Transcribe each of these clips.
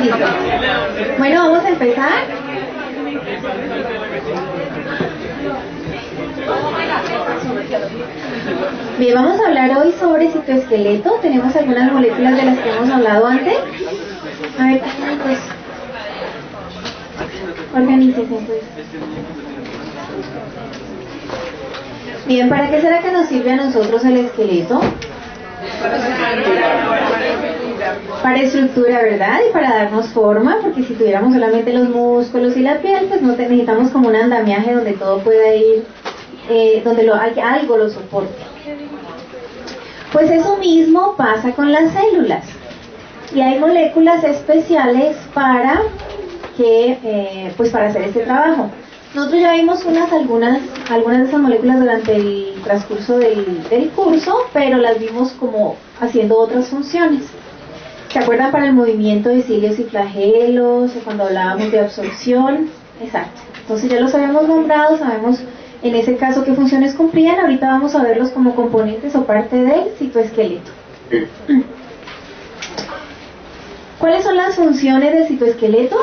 Listo. Bueno, vamos a empezar. Bien, vamos a hablar hoy sobre citoesqueleto. Tenemos algunas moléculas de las que hemos hablado antes. A ver, pues, organícese, pues. Bien, ¿para qué será que nos sirve a nosotros el esqueleto? Para estructura, ¿verdad? Y para darnos forma, porque si tuviéramos solamente los músculos y la piel, pues no necesitamos como un andamiaje donde todo pueda ir, donde algo lo soporte. Pues eso mismo pasa con las células. Y hay moléculas especiales para hacer este trabajo. Nosotros ya vimos algunas de esas moléculas durante el transcurso del curso, pero las vimos como haciendo otras funciones. ¿Se acuerdan para el movimiento de cilios y flagelos, o cuando hablábamos de absorción? Exacto. Entonces ya los habíamos nombrado, sabemos en ese caso qué funciones cumplían. Ahorita vamos a verlos como componentes o parte del citoesqueleto. ¿Cuáles son las funciones del citoesqueleto?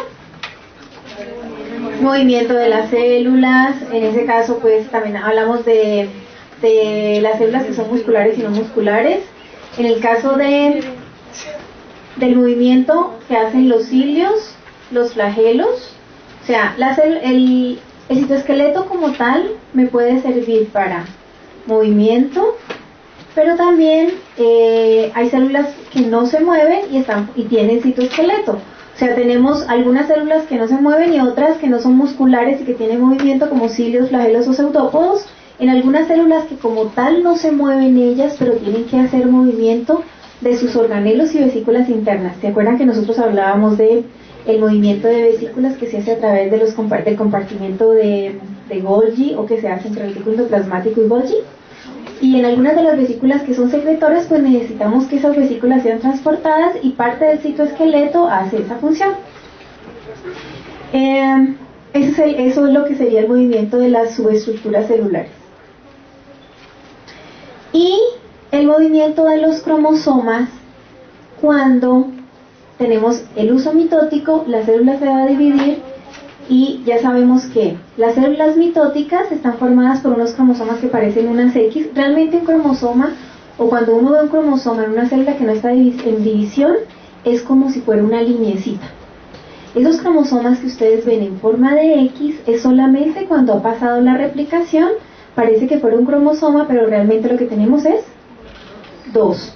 Movimiento de las células. En ese caso pues también hablamos de las células que son musculares y no musculares. En el caso del movimiento que hacen los cilios, los flagelos, o sea, el citoesqueleto como tal me puede servir para movimiento, pero también hay células que no se mueven y tienen citoesqueleto. O sea, tenemos algunas células que no se mueven y otras que no son musculares y que tienen movimiento, como cilios, flagelos o pseudópodos. En algunas células que como tal no se mueven ellas, pero tienen que hacer movimiento de sus organelos y vesículas internas. ¿Se acuerdan que nosotros hablábamos de el movimiento de vesículas que se hace a través de del compartimento de Golgi, o que se hace entre el retículo endoplasmático y Golgi? Y en algunas de las vesículas que son secretoras, pues necesitamos que esas vesículas sean transportadas, y parte del citoesqueleto hace esa función. Eso es lo que sería el movimiento de las subestructuras celulares. Y el movimiento de los cromosomas, cuando tenemos el uso mitótico, la célula se va a dividir, y ya sabemos que las células mitóticas están formadas por unos cromosomas que parecen unas X. Realmente un cromosoma, o cuando uno ve un cromosoma en una célula que no está en división, es como si fuera una lineecita. Esos cromosomas que ustedes ven en forma de X es solamente cuando ha pasado la replicación. Parece que fuera un cromosoma, pero realmente lo que tenemos es dos.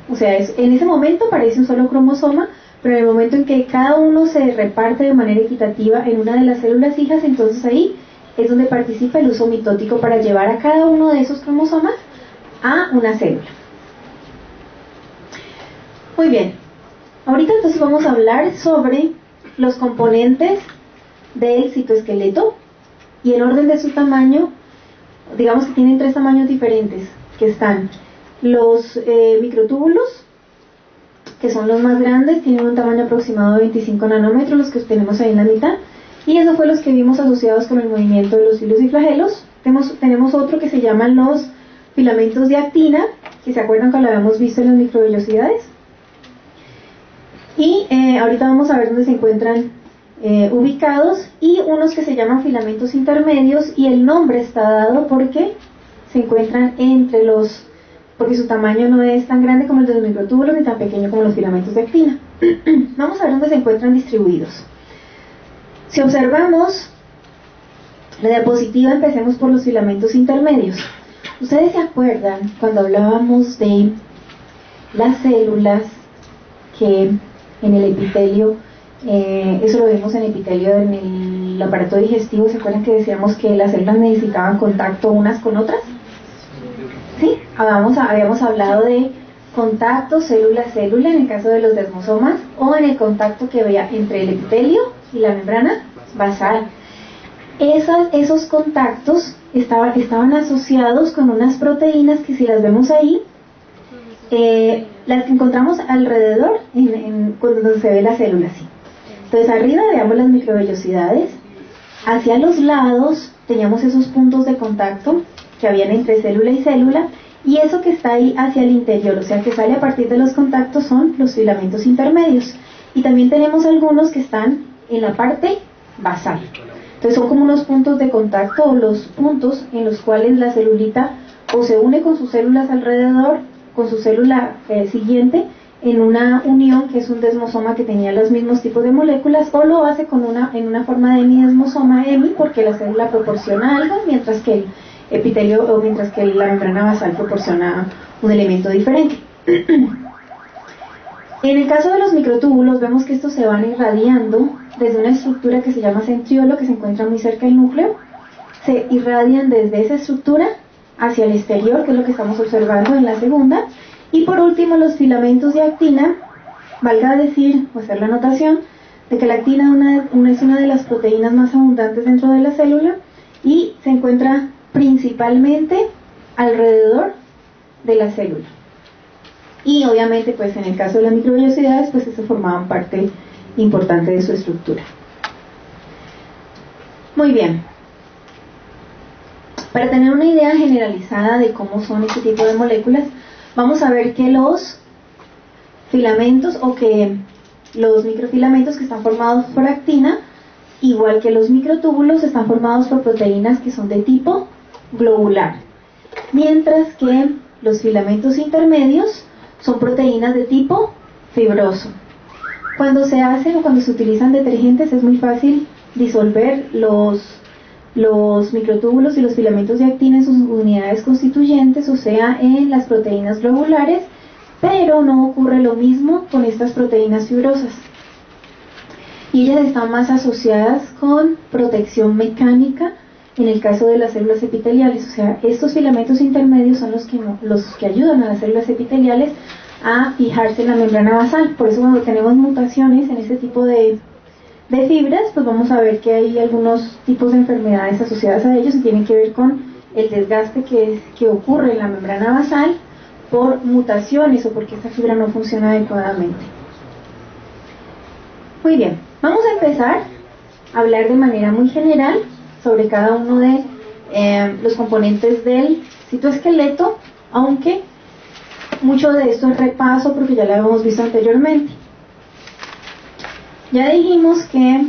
O sea, en ese momento parece un solo cromosoma, pero en el momento en que cada uno se reparte de manera equitativa en una de las células hijas, entonces ahí es donde participa el uso mitótico para llevar a cada uno de esos cromosomas a una célula. Muy bien, ahorita entonces vamos a hablar sobre los componentes del citoesqueleto, y en orden de su tamaño, digamos que tienen 3 tamaños diferentes, que están los microtúbulos, que son los más grandes, tienen un tamaño aproximado de 25 nanómetros, los que tenemos ahí en la mitad, y eso fue los que vimos asociados con el movimiento de los cilios y flagelos. Tenemos otro que se llaman los filamentos de actina, que se acuerdan que lo habíamos visto en las microvellosidades, y ahorita vamos a ver dónde se encuentran ubicados, y unos que se llaman filamentos intermedios, y el nombre está dado porque se encuentran porque su tamaño no es tan grande como el de los microtúbulos ni tan pequeño como los filamentos de actina. Vamos a ver dónde se encuentran distribuidos. Si observamos la diapositiva, empecemos por los filamentos intermedios. ¿Ustedes se acuerdan cuando hablábamos de las células que en el epitelio, eso lo vimos en el epitelio, en el aparato digestivo? ¿Se acuerdan que decíamos que las células necesitaban contacto unas con otras? Sí, habíamos hablado de contacto célula-célula en el caso de los desmosomas, o en el contacto que había entre el epitelio y la membrana basal. Esos contactos estaban asociados con unas proteínas que, si las vemos ahí, las que encontramos alrededor cuando se ve la célula así. Entonces arriba veamos las microvellosidades, hacia los lados teníamos esos puntos de contacto que habían entre célula y célula, y eso que está ahí hacia el interior, o sea que sale a partir de los contactos, son los filamentos intermedios. y también tenemos algunos que están en la parte basal. Entonces son como unos puntos de contacto, o los puntos en los cuales la celulita o se une con sus células alrededor, con su célula siguiente, en una unión que es un desmosoma que tenía los mismos tipos de moléculas, o lo hace en una forma de hemidesmosoma, hemi, porque la célula proporciona algo, mientras que el epitelio, o mientras que la membrana basal proporciona un elemento diferente. En el caso de los microtúbulos, vemos que estos se van irradiando desde una estructura que se llama centriolo, que se encuentra muy cerca del núcleo. Se irradian desde esa estructura hacia el exterior, que es lo que estamos observando en la segunda. Y por último, los filamentos de actina, valga decir, o hacer la anotación, de que la actina es una de las proteínas más abundantes dentro de la célula y se encuentra principalmente alrededor de la célula. Y obviamente, pues en el caso de las microvellosidades, pues eso formaban parte importante de su estructura. Muy bien. Para tener una idea generalizada de cómo son este tipo de moléculas, vamos a ver que los filamentos, o que los microfilamentos que están formados por actina, igual que los microtúbulos, están formados por proteínas que son de tipo globular, mientras que los filamentos intermedios son proteínas de tipo fibroso. Cuando se hacen o cuando se utilizan detergentes es muy fácil disolver los microtúbulos y los filamentos de actina en sus unidades constituyentes, o sea, en las proteínas globulares, pero no ocurre lo mismo con estas proteínas fibrosas. Y ellas están más asociadas con protección mecánica en el caso de las células epiteliales, o sea, estos filamentos intermedios son los que ayudan a las células epiteliales a fijarse en la membrana basal. Por eso cuando tenemos mutaciones en este tipo de fibras, pues vamos a ver que hay algunos tipos de enfermedades asociadas a ellos y tienen que ver con el desgaste que ocurre en la membrana basal por mutaciones o porque esta fibra no funciona adecuadamente. Muy bien, vamos a empezar a hablar de manera muy general sobre cada uno de los componentes del citoesqueleto, aunque mucho de esto es repaso porque ya lo habíamos visto anteriormente. Ya dijimos que,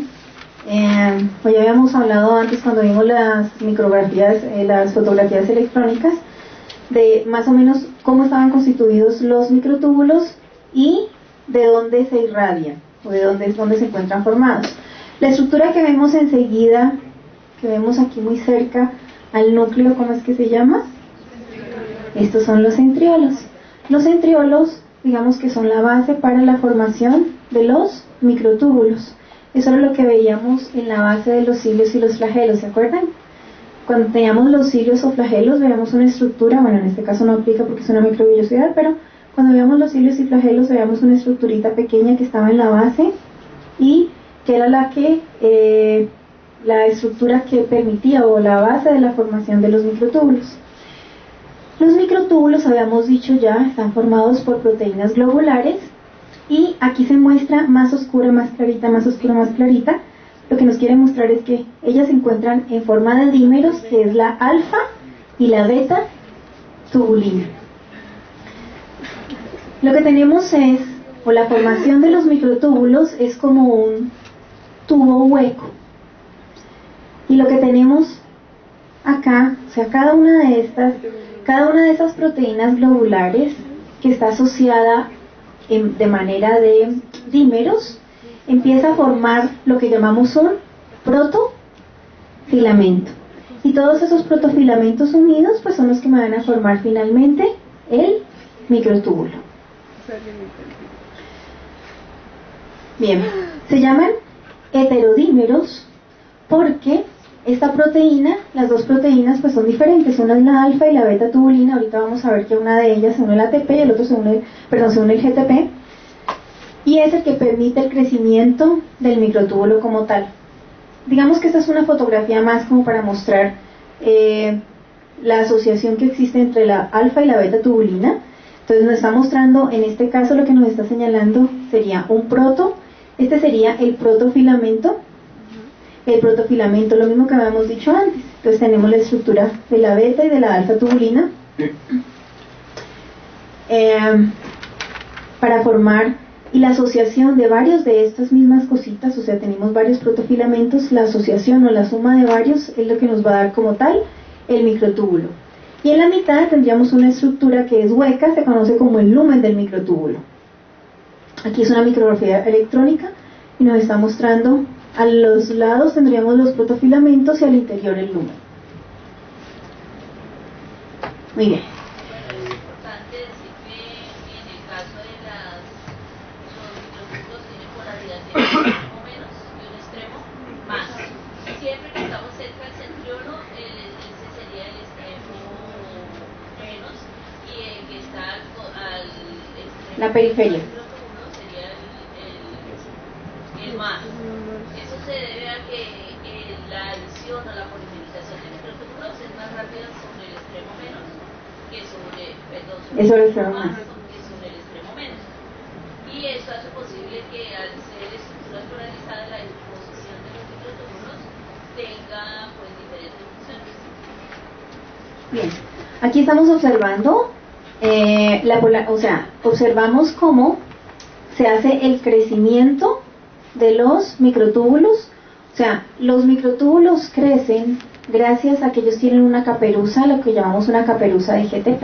o ya habíamos hablado antes cuando vimos las micrografías, las fotografías electrónicas, de más o menos cómo estaban constituidos los microtúbulos y de dónde se irradian, o de dónde se encuentran formados. La estructura que vemos enseguida, que vemos aquí muy cerca al núcleo, ¿cómo es que se llama? Estos son los centriolos. Los centriolos, digamos que son la base para la formación de los microtúbulos. Eso era lo que veíamos en la base de los cilios y los flagelos, ¿se acuerdan? Cuando teníamos los cilios o flagelos, veíamos una estructura, bueno, en este caso no aplica porque es una microvellosidad, pero cuando veíamos los cilios y flagelos, veíamos una estructurita pequeña que estaba en la base y que era la estructura que permitía, o la base de la formación de los microtúbulos. Los microtúbulos, habíamos dicho ya, están formados por proteínas globulares, y aquí se muestra más oscura, más clarita, más oscura, más clarita. Lo que nos quiere mostrar es que ellas se encuentran en forma de dímeros, que es la alfa y la beta tubulina. Lo que tenemos es, o la formación de los microtúbulos es como un tubo hueco. Y lo que tenemos acá, o sea, cada una de esas proteínas globulares que está asociada de manera de dímeros, empieza a formar lo que llamamos un protofilamento. Y todos esos protofilamentos unidos pues son los que me van a formar finalmente el microtúbulo. Bien, se llaman heterodímeros porque esta proteína, las dos proteínas pues son diferentes, una es la alfa y la beta tubulina. Ahorita vamos a ver que una de ellas se une el ATP y el otro se une el GTP, y es el que permite el crecimiento del microtúbulo como tal. Digamos que esta es una fotografía más como para mostrar la asociación que existe entre la alfa y la beta tubulina. Entonces nos está mostrando, en este caso lo que nos está señalando sería un este sería el protofilamento. El protofilamento, lo mismo que habíamos dicho antes. Entonces tenemos la estructura de la beta y de la alfa tubulina para formar Y la asociación de varios de estas mismas cositas, o sea, tenemos varios protofilamentos, la asociación o la suma de varios es lo que nos va a dar como tal el microtúbulo. Y en la mitad tendríamos una estructura que es hueca, se conoce como el lumen del microtúbulo. Aquí es una micrografía electrónica y nos está mostrando a los lados tendríamos los protofilamentos y al interior el lumen. Muy bien. Es importante decir que en el caso de los microtúbulos tienen polaridad de un extremo menos y un extremo más. Siempre que estamos cerca del centriolo, ese sería el extremo menos y el que está al extremo La periferia. del microtúbulo sería el más. Eso se debe a que la adición o la polimerización de microtúbulos es más rápida sobre el extremo menos que sobre, sobre el extremo más que sobre el extremo menos. Y eso hace posible que al ser estructuras polarizadas la disposición de los microtúbulos tenga pues diferentes funciones. Bien, aquí estamos observando observamos cómo se hace el crecimiento de los microtúbulos. O sea, los microtúbulos crecen gracias a que ellos tienen una caperuza, lo que llamamos una caperuza de GTP.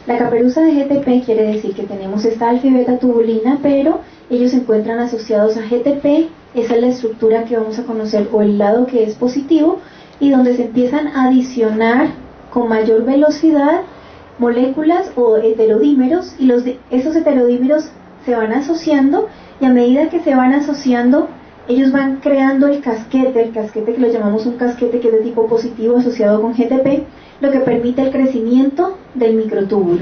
La caperuza de GTP quiere decir que tenemos esta alfa y beta tubulina, pero ellos se encuentran asociados a GTP. Esa es la estructura que vamos a conocer, o el lado que es positivo, y donde se empiezan a adicionar con mayor velocidad moléculas o heterodímeros, y esos heterodímeros se van asociando, y a medida que se van asociando ellos van creando el casquete que lo llamamos un casquete, que es de tipo positivo asociado con GTP, lo que permite el crecimiento del microtúbulo.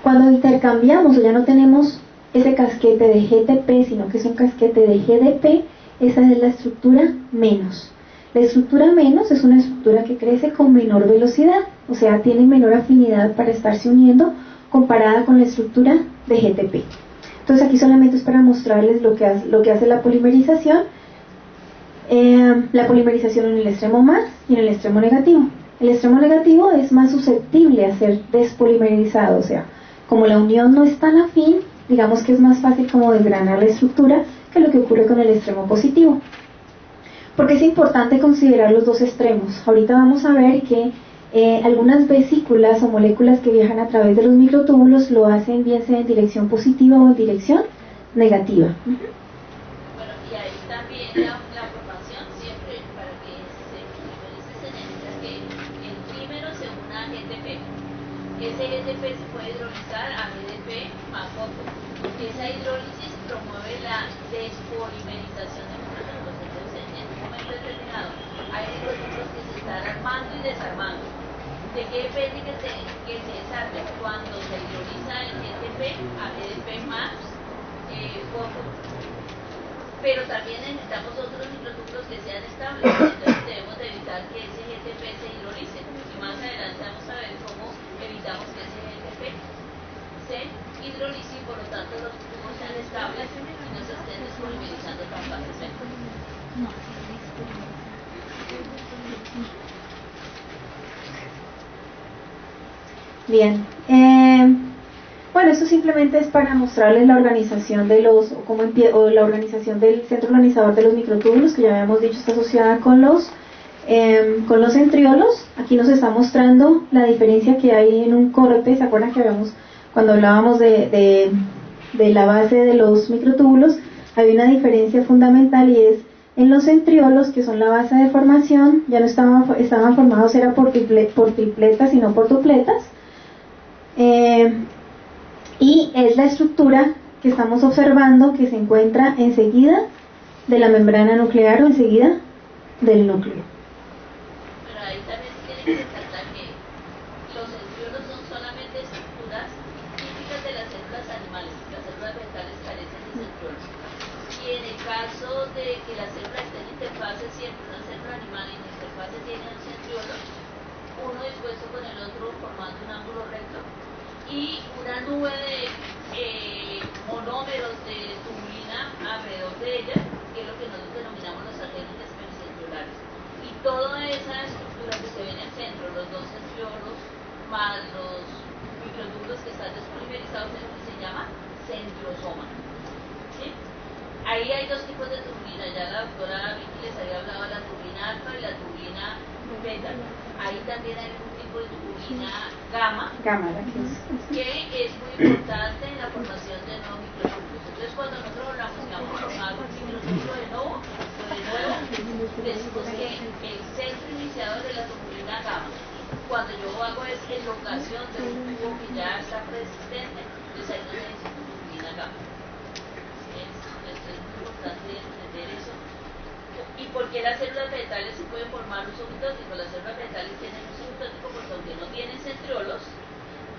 Cuando intercambiamos o ya no tenemos ese casquete de GTP, sino que es un casquete de GDP, esa es la estructura menos. La estructura menos es una estructura que crece con menor velocidad, o sea, tiene menor afinidad para estarse uniendo comparada con la estructura de GTP. Entonces aquí solamente es para mostrarles lo que hace la polimerización. La polimerización en el extremo más y en el extremo negativo. El extremo negativo es más susceptible a ser despolimerizado, o sea, como la unión no es tan afín, digamos que es más fácil como desgranar la estructura que lo que ocurre con el extremo positivo. Porque es importante considerar los dos extremos. Ahorita vamos a ver que algunas vesículas o moléculas que viajan a través de los microtúbulos lo hacen bien sea en dirección positiva o en dirección negativa. Bueno, y ahí también la formación siempre para que se polimerice se necesita que el trímero se una a GTP. Ese GTP se puede hidrolizar a GDP más poco, porque esa hidrólisis promueve la despolimerización de microtúbulos. Entonces, en un momento determinado hay microtúbulos que se están armando y desarmando. ¿De qué depende que se desarme? Cuando se hidroliza el GTP a GDP más poco. Pero también necesitamos otros microtúbulos que sean estables, entonces debemos de evitar que ese GTP se hidrolice. Y más adelante vamos a ver cómo evitamos que ese GTP se hidrolice y por lo tanto los tubos sean estables y no se estén despolimerizando tan fácilmente. Bien, bueno, esto simplemente es para mostrarles la organización de la organización del centro organizador de los microtúbulos, que ya habíamos dicho está asociada con los centriolos. Aquí nos está mostrando la diferencia que hay en un corte. ¿Se acuerdan que cuando hablábamos de la base de los microtúbulos? Hay una diferencia fundamental, y es en los centriolos, que son la base de formación, ya no estaban formados era por tripletas y no por dupletas. Y es la estructura que estamos observando que se encuentra enseguida de la membrana nuclear o enseguida del núcleo. Pero ahí también se tiene que resaltar que los centriolos son solamente estructuras típicas de las células animales. Las células vegetales carecen de centriolos. Y en el caso de que la célula esté en interfase, siempre una célula animal en interfase tiene un centriolo, uno dispuesto con el otro formando un ángulo recto, y una nube de monómeros de tubulina alrededor de ella, que es lo que nosotros denominamos los satélites pericentriolares. Y toda esa estructura que se ve en el centro, los dos centriolos más los microtúbulos que están despolimerizados, es lo que se llama centrosoma. ahí hay dos tipos de turbina, ya la doctora Vicky les había hablado de la turbina alfa y la turbina beta. Ahí también hay un tipo de turbina gamma, que es muy importante en la formación de nuevos microtúbulos. Entonces cuando nosotros hablamos que vamos a formar un microtúbulo de nuevo, decimos que el centro iniciador de la turbina gamma, cuando yo hago es enlocación de un tubo que ya está preexistente, entonces ahí no necesito turbina gamma. Es muy importante entender eso. ¿Y por qué las células vegetales se pueden formar uso mitótico? Las células vegetales tienen uso mitótico porque aunque no tienen centriolos,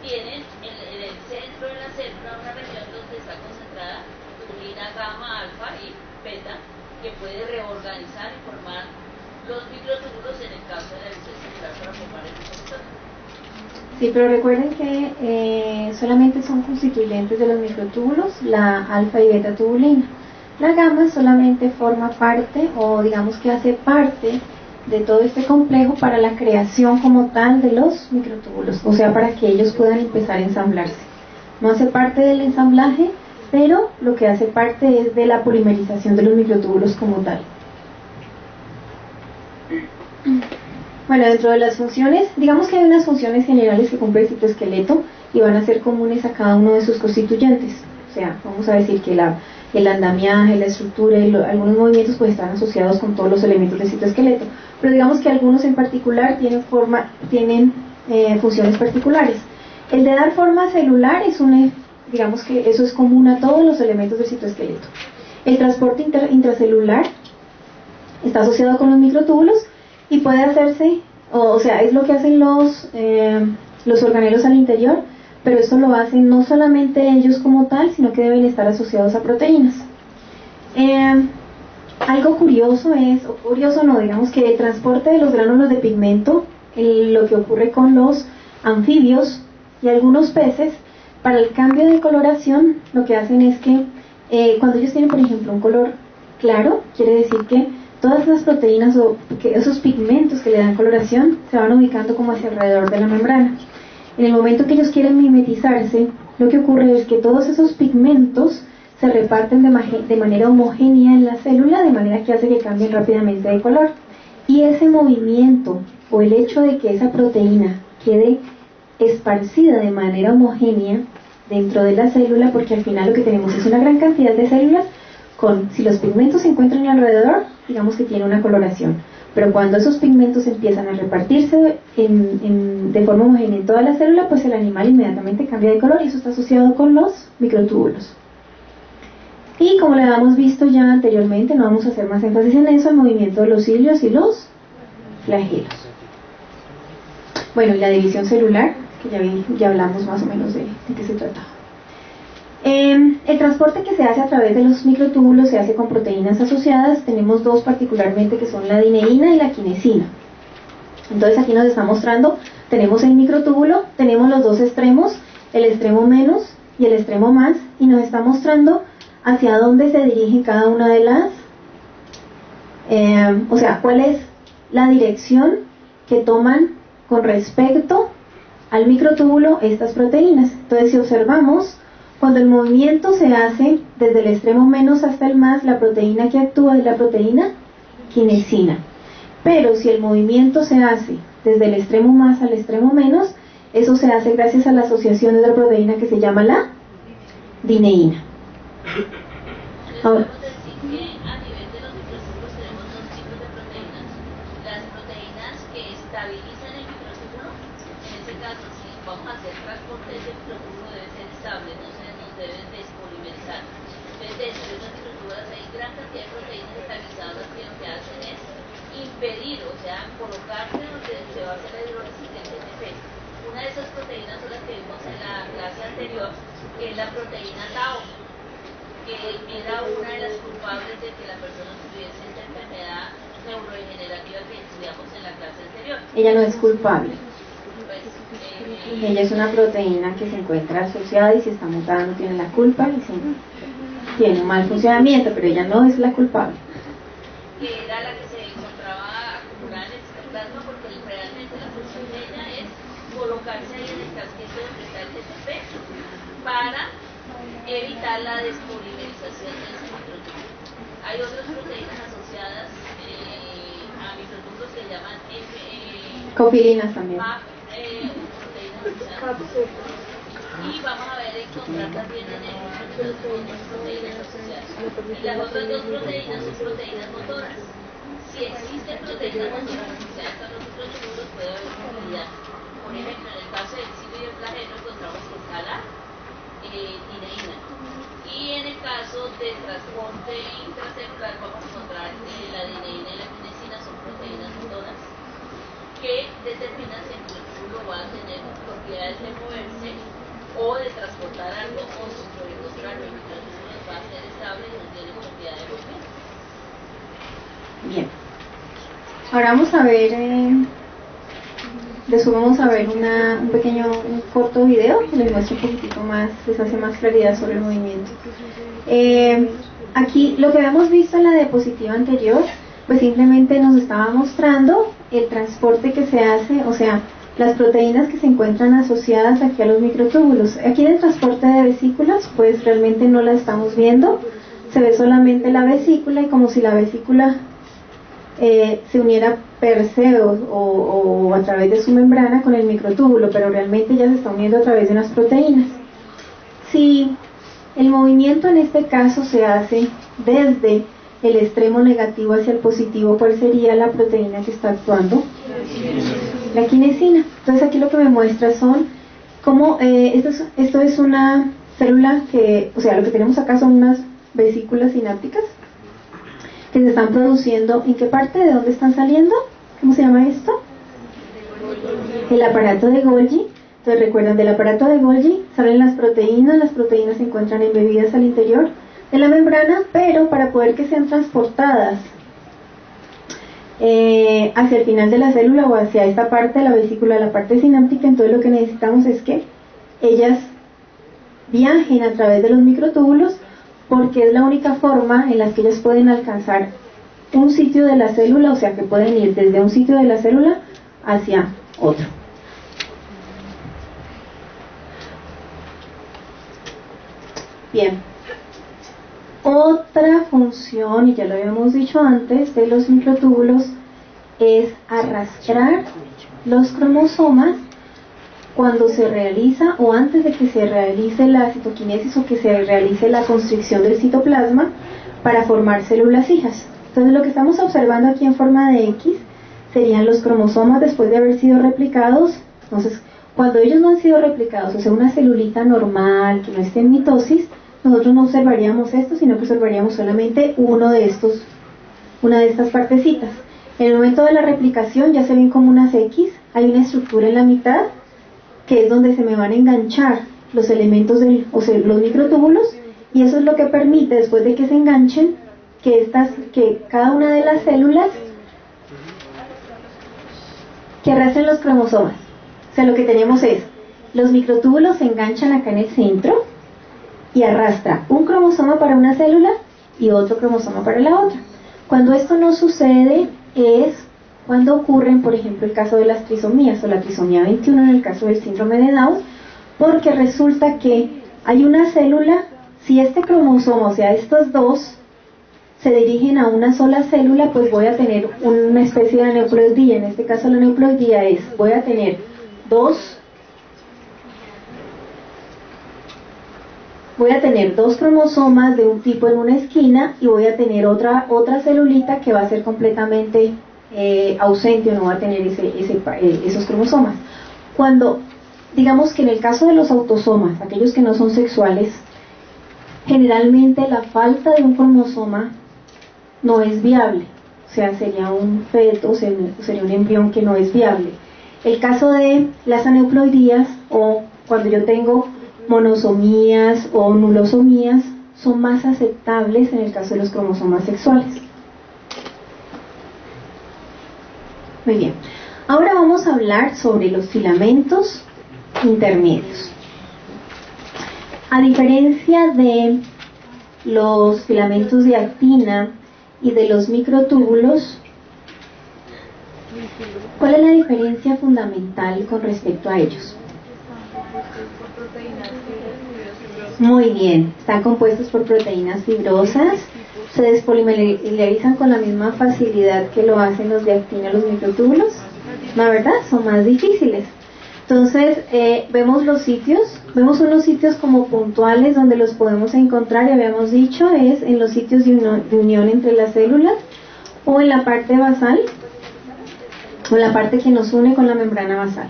tienen en el centro de la célula una región donde está concentrada turbina gamma, alfa y beta, que puede reorganizar y formar los microtúbulos en el caso de la división celular para formar el uso mitótico. Sí, pero recuerden que solamente son constituyentes de los microtúbulos la alfa y beta tubulina. La gamma solamente forma parte, o digamos que hace parte de todo este complejo para la creación como tal de los microtúbulos, o sea, para que ellos puedan empezar a ensamblarse. No hace parte del ensamblaje, pero lo que hace parte es de la polimerización de los microtúbulos como tal. Bueno, dentro de las funciones, digamos que hay unas funciones generales que cumple el citoesqueleto y van a ser comunes a cada uno de sus constituyentes. O sea, vamos a decir que el andamiaje, la estructura y algunos movimientos pues están asociados con todos los elementos del citoesqueleto, pero digamos que algunos en particular tienen funciones particulares. El de dar forma celular digamos que eso es común a todos los elementos del citoesqueleto. El transporte intracelular está asociado con los microtúbulos y puede hacerse, o sea, es lo que hacen los organelos al interior, pero eso lo hacen no solamente ellos como tal, sino que deben estar asociados a proteínas. Algo curioso digamos que el transporte de los gránulos de pigmento, lo que ocurre con los anfibios y algunos peces, para el cambio de coloración, lo que hacen es que cuando ellos tienen, por ejemplo, un color claro, quiere decir que todas las proteínas o que esos pigmentos que le dan coloración se van ubicando como hacia alrededor de la membrana. En el momento que ellos quieren mimetizarse, lo que ocurre es que todos esos pigmentos se reparten de manera homogénea en la célula, de manera que hace que cambien rápidamente de color. Y ese movimiento o el hecho de que esa proteína quede esparcida de manera homogénea dentro de la célula, porque al final lo que tenemos es una gran cantidad de células si los pigmentos se encuentran alrededor, digamos que tiene una coloración. Pero cuando esos pigmentos empiezan a repartirse de forma homogénea en toda la célula, pues el animal inmediatamente cambia de color y eso está asociado con los microtúbulos. Y como lo habíamos visto ya anteriormente, no vamos a hacer más énfasis en eso, el movimiento de los cilios y los flagelos. Bueno, y la división celular, que ya hablamos más o menos de qué se trataba. El transporte que se hace a través de los microtúbulos se hace con proteínas asociadas. Tenemos dos particularmente que son la dineína y la quinesina. Entonces aquí nos está mostrando, tenemos el microtúbulo, tenemos los dos extremos, el extremo menos y el extremo más, y nos está mostrando hacia dónde se dirigen cada una de las, o sea, cuál es la dirección que toman con respecto al microtúbulo estas proteínas. Entonces si observamos, cuando el movimiento se hace desde el extremo menos hasta el más, la proteína que actúa es la proteína quinesina. Pero si el movimiento se hace desde el extremo más al extremo menos, eso se hace gracias a la asociación de la proteína que se llama la dineína. Ahora, impedir, o sea, colocarse donde se va a hacer la hidrolisis del GNP. Una de esas proteínas son las que vimos en la clase anterior, que es la proteína Tau, que era una de las culpables de que la persona tuviese esta enfermedad neurodegenerativa que estudiamos en la clase anterior. Ella no es culpable. Ella es una proteína que se encuentra asociada y si está mutada no tiene la culpa y tiene un mal funcionamiento, pero ella no es la culpable. Que era la que se encontraba acumulada en el citoplasma, porque realmente la función de ella es colocarse ahí en el casquete donde está el GTP para evitar la despolimerización de ese microtúbulo. Hay otras proteínas asociadas a microtúbulos que llaman cofilinas también. Proteínas asociadas. Y vamos a ver encontrar también en el microtúbulos proteínas asociadas. Y las otras dos proteínas son proteínas motoras. Si existen proteínas motoras asociadas a los microtúbulos, puede haber movilidad. Por ejemplo, en el caso del cido y el flagelo encontramos escala tineína. Y en el caso del transporte intracelular vamos a encontrar la dineína y la tinesina son proteínas motoras que determinan si el microtúbulo va a tener propiedades de moverse o de transportar algo, o si por el contrario el microtúbulo va a ser estable y no tiene propiedad de moverse. Bien. Ahora vamos a ver, después vamos a ver un corto video que les muestra un poquitito más, les hace más claridad sobre el movimiento. Aquí lo que habíamos visto en la diapositiva anterior, pues simplemente nos estaba mostrando el transporte que se hace, o sea, las proteínas que se encuentran asociadas aquí a los microtúbulos. Aquí en el transporte de vesículas, pues realmente no la estamos viendo, se ve solamente la vesícula y como si la vesícula se uniera per se o a través de su membrana con el microtúbulo, pero realmente ya se está uniendo a través de unas proteínas. Si el movimiento en este caso se hace desde el extremo negativo hacia el positivo, ¿cuál sería la proteína que está actuando? La quinesina. Entonces aquí lo que me muestra son cómo esto es una célula que, o sea, lo que tenemos acá son unas vesículas sinápticas que se están produciendo. ¿En qué parte? ¿De dónde están saliendo? ¿Cómo se llama esto? El aparato de Golgi. Entonces recuerdan, del aparato de Golgi salen las proteínas se encuentran embebidas al interior de la membrana, pero para poder que sean transportadas hacia el final de la célula o hacia esta parte de la vesícula, la parte sináptica, entonces lo que necesitamos es que ellas viajen a través de los microtúbulos, porque es la única forma en la que ellas pueden alcanzar un sitio de la célula, o sea que pueden ir desde un sitio de la célula hacia otro. Bien, otra función, y ya lo habíamos dicho antes, de los microtúbulos es arrastrar los cromosomas cuando se realiza o antes de que se realice la citoquinesis o que se realice la constricción del citoplasma para formar células hijas. Entonces lo que estamos observando aquí en forma de X serían los cromosomas después de haber sido replicados. Entonces cuando ellos no han sido replicados, o sea una celulita normal que no esté en mitosis, nosotros no observaríamos esto, sino que observaríamos solamente una de estas partecitas. En el momento de la replicación ya se ven como unas X, hay una estructura en la mitad que es donde se me van a enganchar los elementos los microtúbulos, y eso es lo que permite, después de que se enganchen, que cada una de las células que arrastren los cromosomas. O sea, lo que tenemos es, los microtúbulos se enganchan acá en el centro y arrastra un cromosoma para una célula y otro cromosoma para la otra. Cuando esto no sucede es cuando ocurren, por ejemplo, el caso de las trisomías o la trisomía 21 en el caso del síndrome de Down, porque resulta que hay una célula, si este cromosoma, o sea, estos dos, se dirigen a una sola célula, pues voy a tener una especie de aneuploidía. En este caso la aneuploidía voy a tener dos cromosomas de un tipo en una esquina y voy a tener otra celulita que va a ser completamente ausente o no va a tener esos cromosomas. Cuando, digamos que en el caso de los autosomas, aquellos que no son sexuales, generalmente la falta de un cromosoma no es viable, o sea, sería un feto, sería un embrión que no es viable. El caso de las aneuploidías, o cuando yo tengo monosomías o nulosomías, son más aceptables en el caso de los cromosomas sexuales. Muy bien, ahora vamos a hablar sobre los filamentos intermedios. A diferencia de los filamentos de actina y de los microtúbulos, ¿cuál es la diferencia fundamental con respecto a ellos? Muy bien, están compuestos por proteínas fibrosas se despolimerizan con la misma facilidad que lo hacen los de actina, los microtúbulos. ¿La verdad? Son más difíciles. Entonces, vemos unos sitios como puntuales donde los podemos encontrar, y habíamos dicho, es en los sitios de unión entre las células, o en la parte basal, o en la parte que nos une con la membrana basal.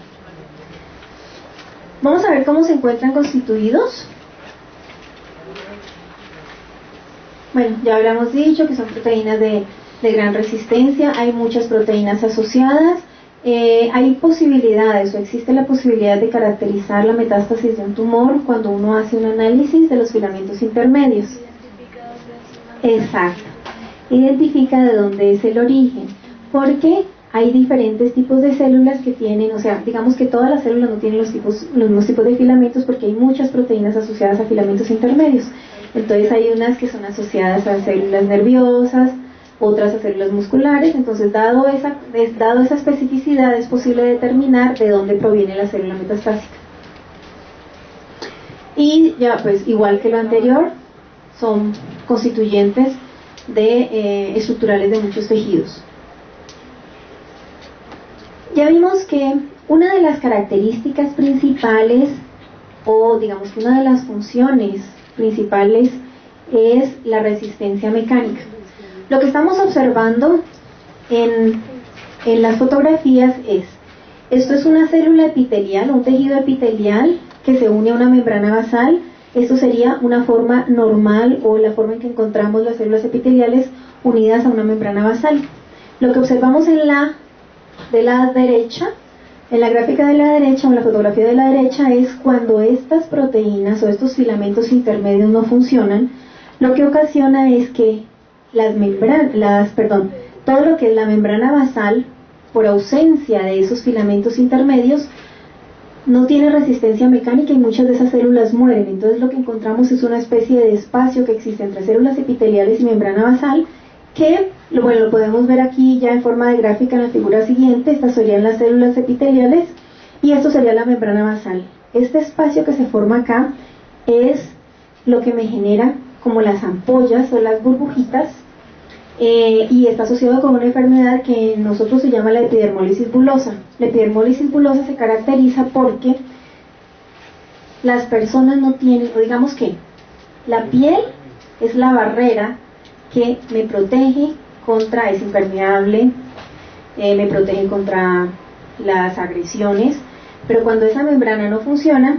Vamos a ver cómo se encuentran constituidos. Bueno, ya habíamos dicho que son proteínas de gran resistencia, hay muchas proteínas asociadas, hay posibilidades, o existe la posibilidad de caracterizar la metástasis de un tumor cuando uno hace un análisis de los filamentos intermedios. Exacto, identifica de dónde es el origen, porque hay diferentes tipos de células que tienen, o sea, digamos que todas las células no tienen los mismos tipos de filamentos, porque hay muchas proteínas asociadas a filamentos intermedios. Entonces hay unas que son asociadas a células nerviosas, otras a células musculares. Entonces, dado esa especificidad, es posible determinar de dónde proviene la célula metastásica. Y ya, pues, igual que lo anterior, son constituyentes estructurales de muchos tejidos. Ya vimos que una de las características principales, o digamos que una de las funciones principales, es la resistencia mecánica. Lo que estamos observando en las fotografías esto es una célula epitelial, un tejido epitelial que se une a una membrana basal. Esto sería una forma normal, o la forma en que encontramos las células epiteliales unidas a una membrana basal. Lo que observamos de la derecha, en la gráfica de la derecha, o en la fotografía de la derecha, es cuando estas proteínas o estos filamentos intermedios no funcionan. Lo que ocasiona es que todo lo que es la membrana basal, por ausencia de esos filamentos intermedios, no tiene resistencia mecánica y muchas de esas células mueren. Entonces lo que encontramos es una especie de espacio que existe entre células epiteliales y membrana basal, que lo podemos ver aquí ya en forma de gráfica en la figura siguiente. Estas serían las células epiteliales y esto sería la membrana basal. Este espacio que se forma acá es lo que me genera como las ampollas o las burbujitas, y está asociado con una enfermedad que en nosotros se llama la epidermólisis bulosa. La epidermólisis bulosa se caracteriza porque las personas no tienen, o digamos que la piel es la barrera que me protege contra, es impermeable, me protege contra las agresiones, pero cuando esa membrana no funciona,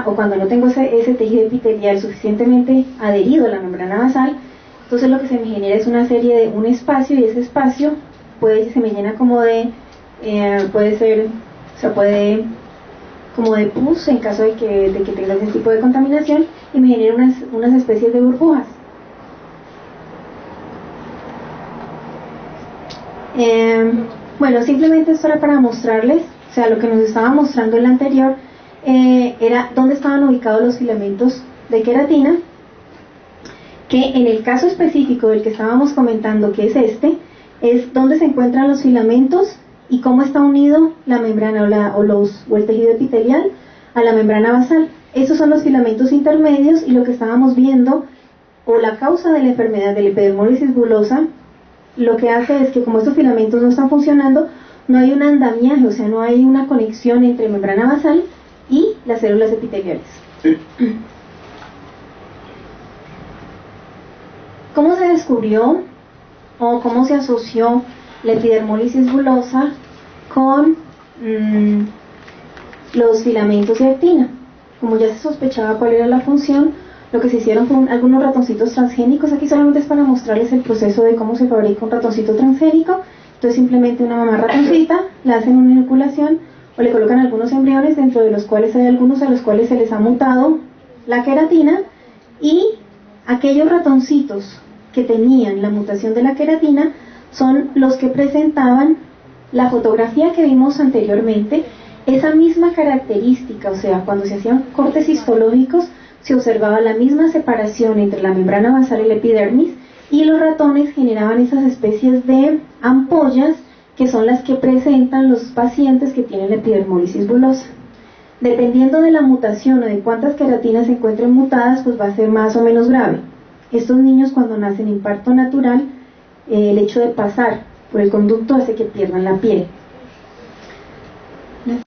o cuando no tengo ese tejido epitelial suficientemente adherido a la membrana basal, entonces lo que se me genera es una serie de un espacio, y ese espacio se me llena como de, como de pus en caso de que tenga ese tipo de contaminación, y me genera unas especies de burbujas. Bueno, simplemente esto era para mostrarles, o sea, lo que nos estaba mostrando el anterior, era dónde estaban ubicados los filamentos de queratina, que en el caso específico del que estábamos comentando, que es dónde se encuentran los filamentos y cómo está unido la membrana o el tejido epitelial a la membrana basal. Esos son los filamentos intermedios, y lo que estábamos viendo, o la causa de la enfermedad de la epidermólisis bulosa, lo que hace es que como estos filamentos no están funcionando, no hay un andamiaje, o sea, no hay una conexión entre membrana basal y las células epiteliales. ¿Cómo se descubrió o cómo se asoció la epidermólisis bulosa con los filamentos de actina? Como ya se sospechaba cuál era la función, lo que se hicieron fueron algunos ratoncitos transgénicos. Aquí solamente es para mostrarles el proceso de cómo se fabrica un ratoncito transgénico. Entonces simplemente una mamá ratoncita, le hacen una inoculación o le colocan algunos embriones, dentro de los cuales hay algunos a los cuales se les ha mutado la queratina, y aquellos ratoncitos que tenían la mutación de la queratina son los que presentaban la fotografía que vimos anteriormente, esa misma característica. O sea, cuando se hacían cortes histológicos se observaba la misma separación entre la membrana basal y la epidermis, y los ratones generaban esas especies de ampollas que son las que presentan los pacientes que tienen la epidermólisis bulosa. Dependiendo de la mutación o de cuántas queratinas se encuentren mutadas, pues va a ser más o menos grave. Estos niños cuando nacen en parto natural, el hecho de pasar por el conducto hace que pierdan la piel.